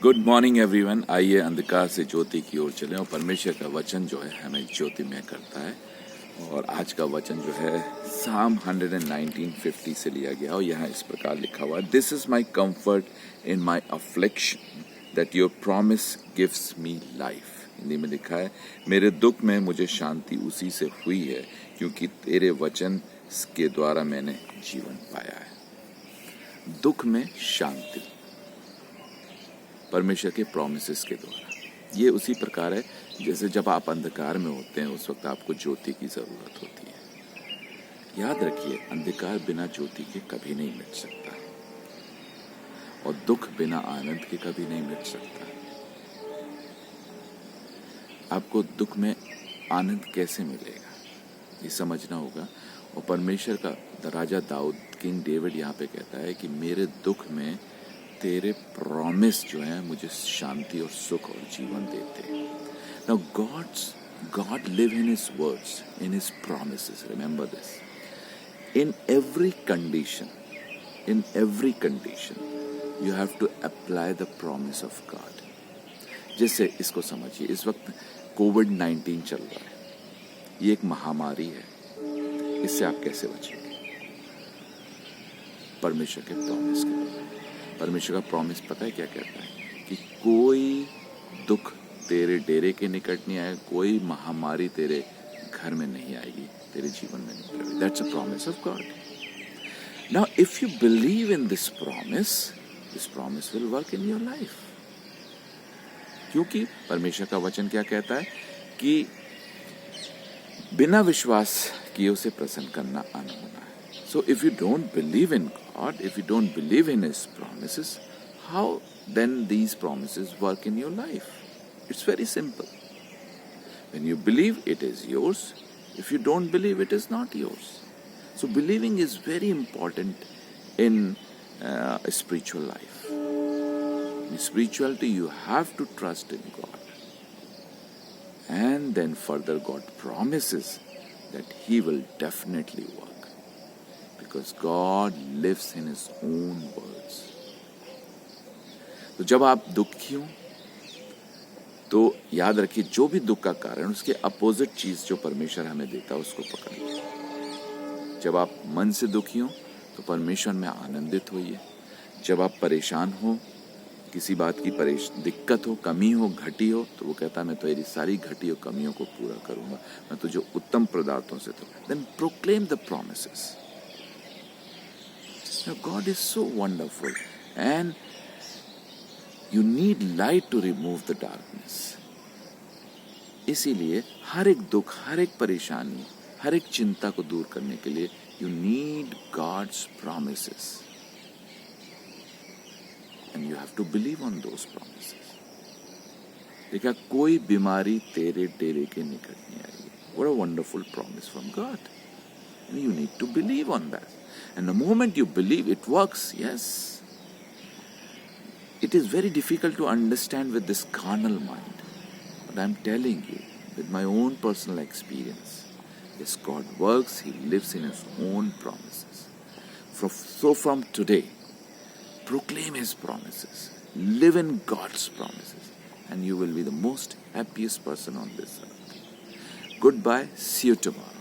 Good morning everyone. आइए अंधकार से ज्योति की ओर चलें और परमेश्वर का वचन जो है हमें ज्योतिमय करता है। और आज का वचन जो है साम 119:50 से लिया गया और यहाँ इस प्रकार लिखा हुआ, this is my comfort in my affliction that your promise gives me life. Hindi में लिखा है, मेरे दुख में मुझे शांति उसी से हुई है क्योंकि तेरे वचन के द्वारा मैंने जीवन पाया है। दुख में शांति परमेश्वर के प्रॉमिसेस के द्वारा। ये उसी प्रकार है जैसे जब आप अंधकार में होते हैं उस वक्त आपको ज्योति की जरूरत होती है। याद रखिए, अंधकार बिना ज्योति के कभी नहीं मिट सकता और दुख बिना आनंद के कभी नहीं मिट सकता। आपको दुख में आनंद कैसे मिलेगा ये समझना होगा। और परमेश्वर का राजा दाऊद, किंग डेविड यहाँ पे कहता है कि मेरे दुख में तेरे प्रॉमिस जो है मुझे शांति और सुख और जीवन देते हैं। Now God live in His words, in His promises. Remember this. In every condition, you have to apply the promise of God. जैसे इसको समझिए, इस वक्त कोविड-19 चल रहा है, ये एक महामारी है। इससे आप कैसे बचेंगे? परमेश्वर के प्रॉमिस के द्वारा। परमेश्वर का प्रॉमिस पता है क्या कहता है कि कोई दुख तेरे डेरे के निकट नहीं आएगा, कोई महामारी तेरे घर में नहीं आएगी, तेरे जीवन में नहीं आएगी। That's a promise of God. Now if you believe in this promise will work in your life. क्योंकि परमेश्वर का वचन क्या कहता है कि बिना विश्वास किए उसे प्रसन्न करना अनहोना है। So if you don't believe in God, if you don't believe in His promises, how then these promises work in your life? It's very simple. When you believe, it is yours. If you don't believe, it is not yours. So believing is very important in a spiritual life. In spirituality, you have to trust in God. And then further, God promises that He will definitely work. Because God lives in His own words. तो जब आप दुखी हो तो याद रखिए, जो भी दुख का कारण उसके अपोजिट चीज जो परमेश्वर हमें देता है उसको पकड़िए। जब आप मन से दुखी हो तो परमेश्वर में आनंदित होइए। जब आप परेशान हो, किसी बात की दिक्कत हो, कमी हो, घटी हो, तो वो कहता है मैं तेरी सारी घटी और कमियों को पूरा करूंगा, मैं तुझे उत्तम पदार्थों से। तो then proclaim the promises. Now God is so wonderful and you need light to remove the darkness. इसीलिए हर एक दुख, हर एक परेशानी, हर एक चिंता को दूर करने के लिए you need God's promises. And you have to believe on those promises. देखा, कोई बीमारी तेरे डेरे के निकट नहीं आएगी। What a wonderful promise from God. And you need to believe on that. And the moment you believe, it works, yes. It is very difficult to understand with this carnal mind. But I'm telling you, with my own personal experience, yes, God works, He lives in His own promises. So from today, proclaim His promises. Live in God's promises. And you will be the most happiest person on this earth. Goodbye, see you tomorrow.